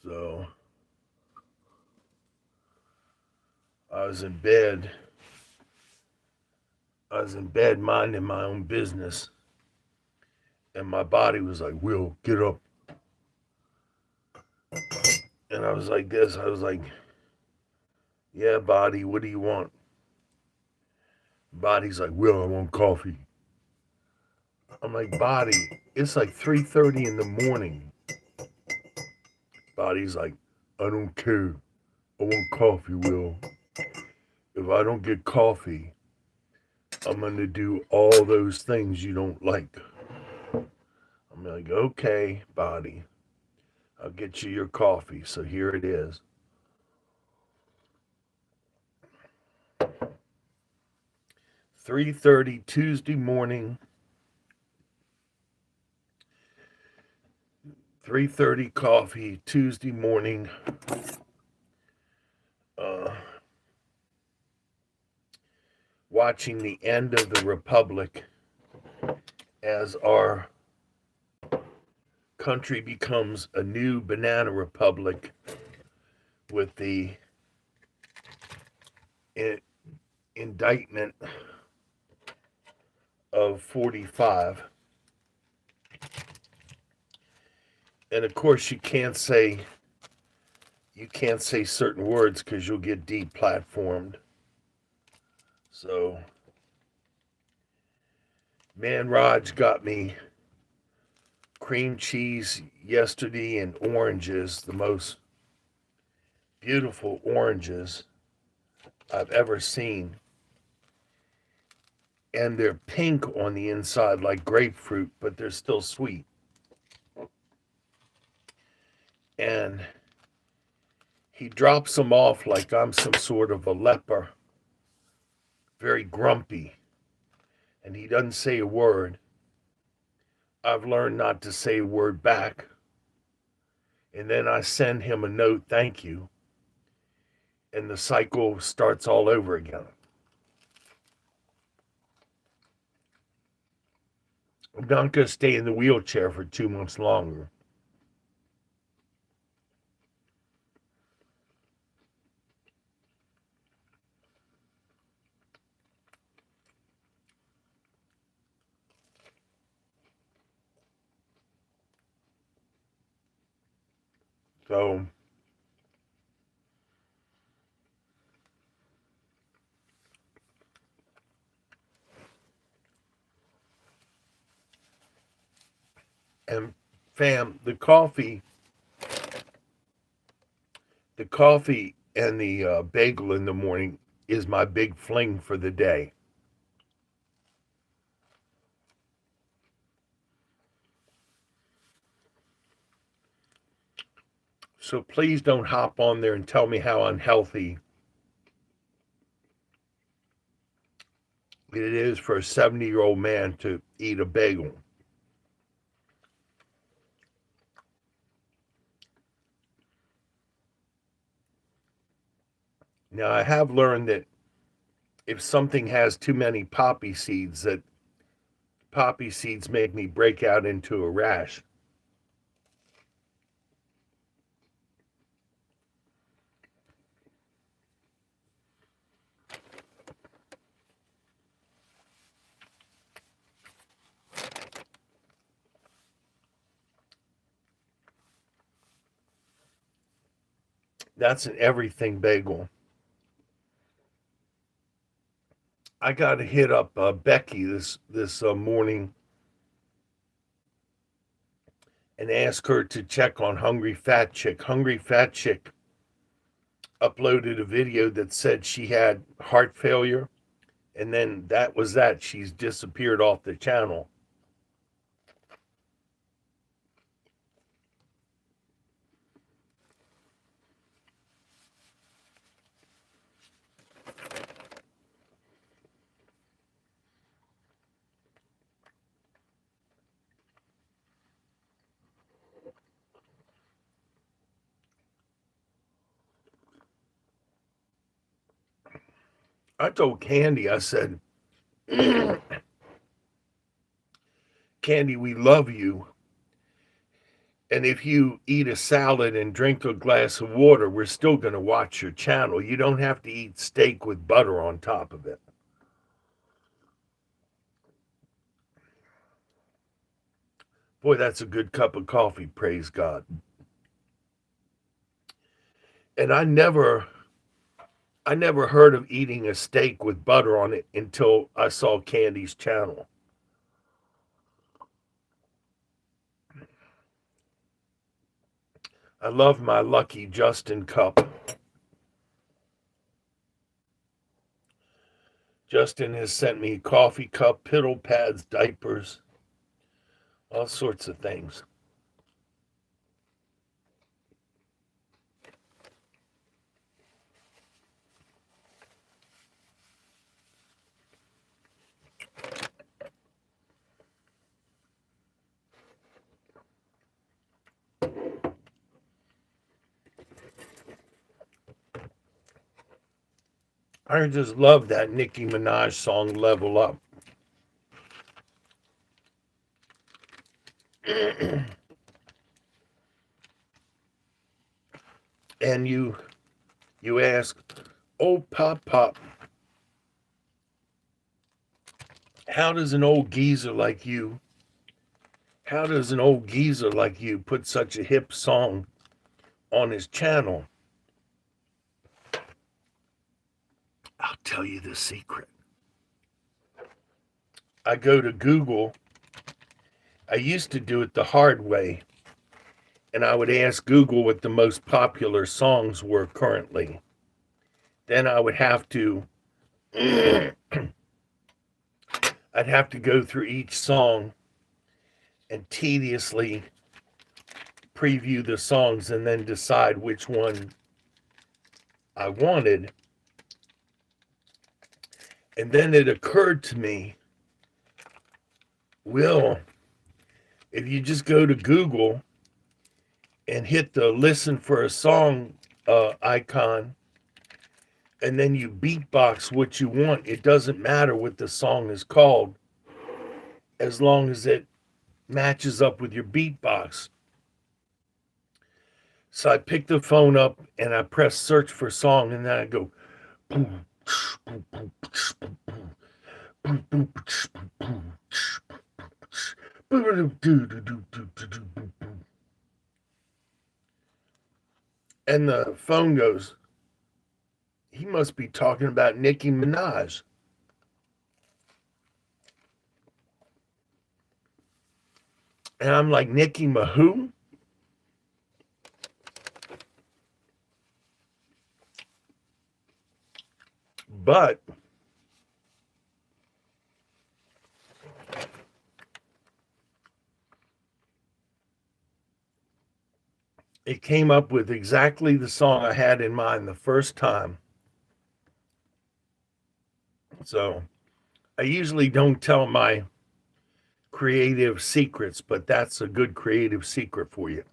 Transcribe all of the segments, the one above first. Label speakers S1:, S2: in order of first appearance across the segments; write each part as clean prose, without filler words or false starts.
S1: So I was in bed. I was in bed minding my own business, and my body was like, "Will, get up." And I was like this. I was like, "Yeah, body, what do you want?" Body's like, "Will, I want coffee." I'm like, "Body, it's like 3:30 in the morning." Body's like, "I don't care. I want coffee, Will. If I don't get coffee, I'm gonna do all those things you don't like." I'm like, "Okay, body, I'll get you your coffee." So here it is. 3:30 Tuesday morning. 3:30 coffee Tuesday morning. Uh, Watching the end of the republic as our country becomes a new banana republic with the indictment of 45. And of course you can't say certain words because you'll get deplatformed. So man, Raj got me cream cheese yesterday and oranges, the most beautiful oranges I've ever seen. And they're pink on the inside like grapefruit, but they're still sweet. And he drops them off like I'm some sort of a leper, very grumpy. And he doesn't say a word. I've learned not to say a word back. And then I send him a note, thank you. And the cycle starts all over again. I'm not going to stay in the wheelchair for 2 months longer. So, and fam, the coffee and the bagel in the morning is my big fling for the day. So please don't hop on there and tell me how unhealthy it is for a 70-year-old man to eat a bagel. Now, I have learned that if something has too many poppy seeds, that poppy seeds make me break out into a rash. That's an everything bagel. I got to hit up Becky this morning and ask her to check on Hungry Fat Chick. Hungry Fat Chick uploaded a video that said she had heart failure, and then that was that. She's disappeared off the channel. I told Candy, I said, Candy, we love you. And if you eat a salad and drink a glass of water, we're still going to watch your channel. You don't have to eat steak with butter on top of it. Boy, that's a good cup of coffee, praise God. And I never heard of eating a steak with butter on it until I saw Candy's channel. I love my Lucky Justin cup. Justin has sent me a coffee cup, piddle pads, diapers, all sorts of things. I just love that Nicki Minaj song, Level Up. And you ask, oh PopPop, how does an old geezer like you, how does an old geezer like you put such a hip song on his channel? I'll tell you the secret. I go to Google. I used to do it the hard way, and I would ask Google what the most popular songs were currently. Then I would have to I'd have to go through each song and tediously preview the songs and then decide which one I wanted. And then it occurred to me, Will, if you just go to Google and hit the listen for a song icon, and then you beatbox what you want, it doesn't matter what the song is called as long as it matches up with your beatbox. So I pick the phone up and I press search for song, and then I go boom, boom, boom, boom, boom, and the phone goes, he must be talking about Nicki Minaj. And I'm like, Nicki Mahoo? But it came up with exactly the song I had in mind the first time. So I usually don't tell my creative secrets, but that's a good creative secret for you.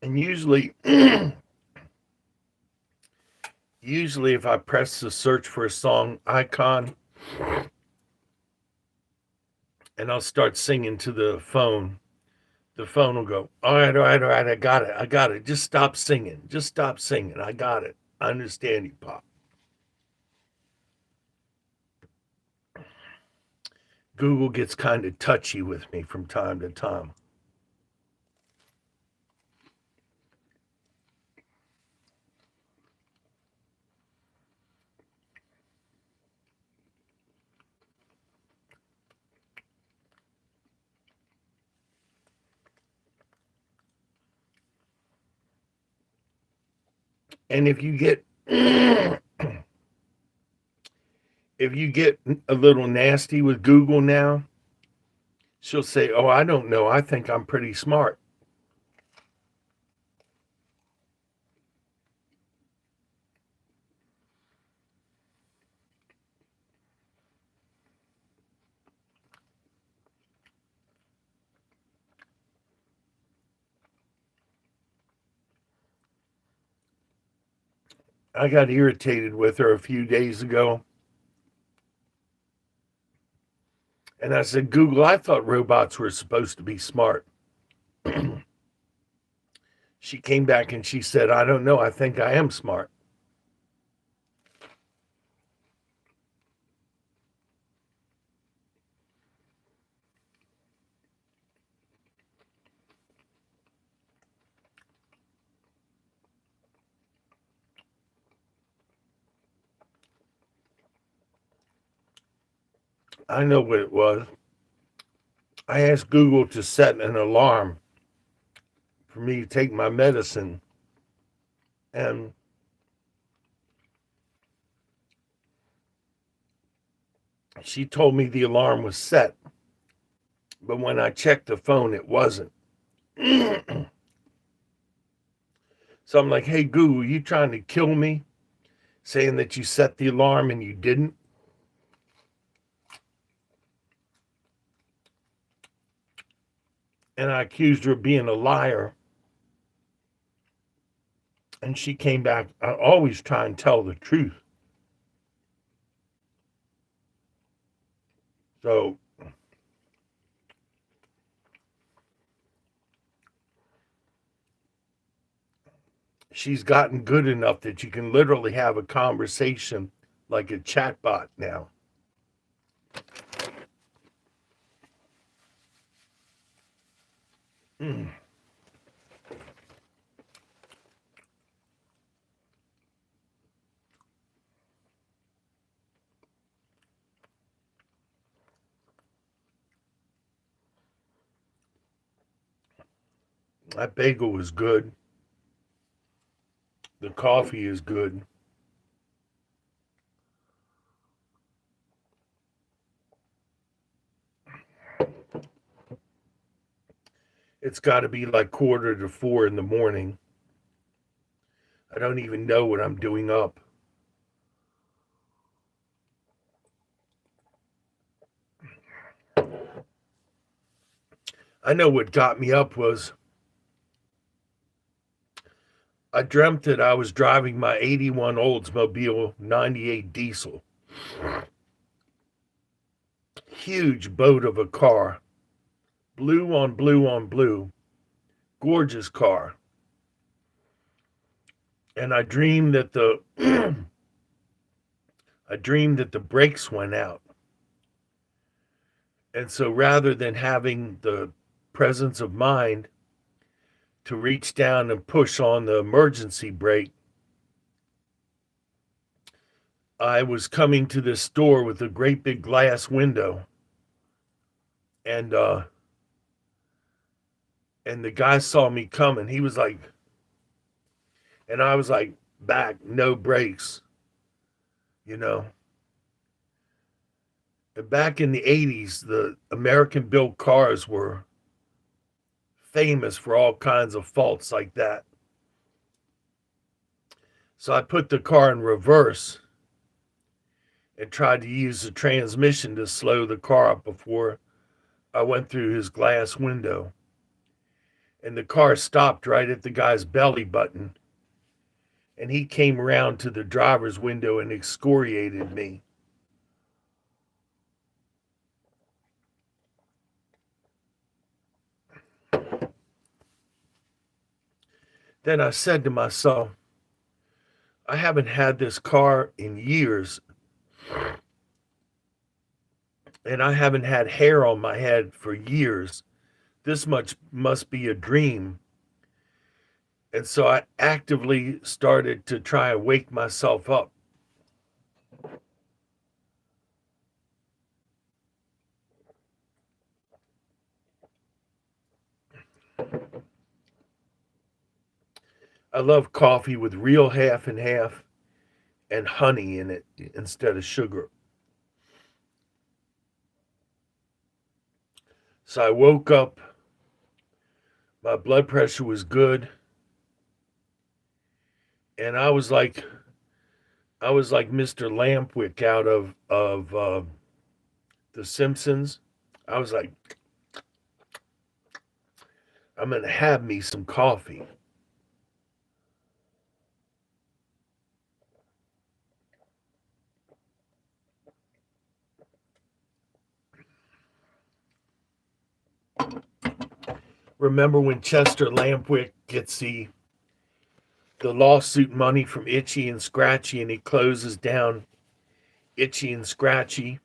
S1: And usually if I press the search for a song icon and I'll start singing to the phone will go, all right, I got it. Just stop singing. Just stop singing. I got it. I understand you, Pop. Google gets kind of touchy with me from time to time. And if you get if you get a little nasty with Google now, she'll say, "Oh, I don't know. I think I'm pretty smart." I got irritated with her a few days ago. And I said, Google, I thought robots were supposed to be smart. She came back and she said, I don't know. I think I am smart. I know what it was. I asked Google to set an alarm for me to take my medicine. And she told me the alarm was set. But when I checked the phone, it wasn't. So I'm like, hey, Google, you trying to kill me? Saying that you set the alarm and you didn't? And I accused her of being a liar. And she came back. I always try and tell the truth. So she's gotten good enough that you can literally have a conversation like a chatbot now. Mm. That bagel is good. The coffee is good. It's got to be like 3:45 in the morning. I don't even know what I'm doing up. I know what got me up was I dreamt that I was driving my 81 Oldsmobile 98 diesel. Huge boat of a car. Blue on blue on blue. Gorgeous car. And I dreamed that the I dreamed that the brakes went out. And so rather than having the presence of mind to reach down and push on the emergency brake, I was coming to this store with a great big glass window. And and the guy saw me coming. He was like, and I was like, back, no brakes, you know. And back in the 80s, the American built cars were famous for all kinds of faults like that. So I put the car in reverse and tried to use the transmission to slow the car up before I went through his glass window. And the car stopped right at the guy's belly button. And he came around to the driver's window and excoriated me. Then I said to myself, I haven't had this car in years, and I haven't had hair on my head for years. This much must be a dream. And so I actively started to try and wake myself up. I love coffee with real half and half and honey in it instead of sugar. So I woke up, my blood pressure was good, and I was like Mr. Lampwick out of The Simpsons. I was like, I'm gonna have me some coffee. Remember when Chester Lampwick gets the lawsuit money from Itchy and Scratchy, and he closes down Itchy and Scratchy,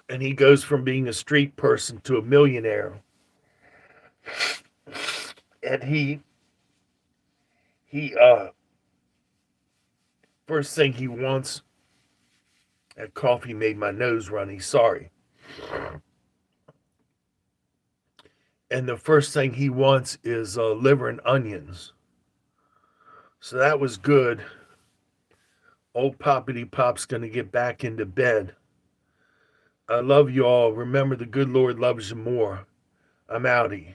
S1: and he goes from being a street person to a millionaire. And he first thing he wants, that coffee made my nose runny, sorry. And the first thing he wants is liver and onions. So that was good. Old Poppity Pop's going to get back into bed. I love you all. Remember, the good Lord loves you more. I'm outie.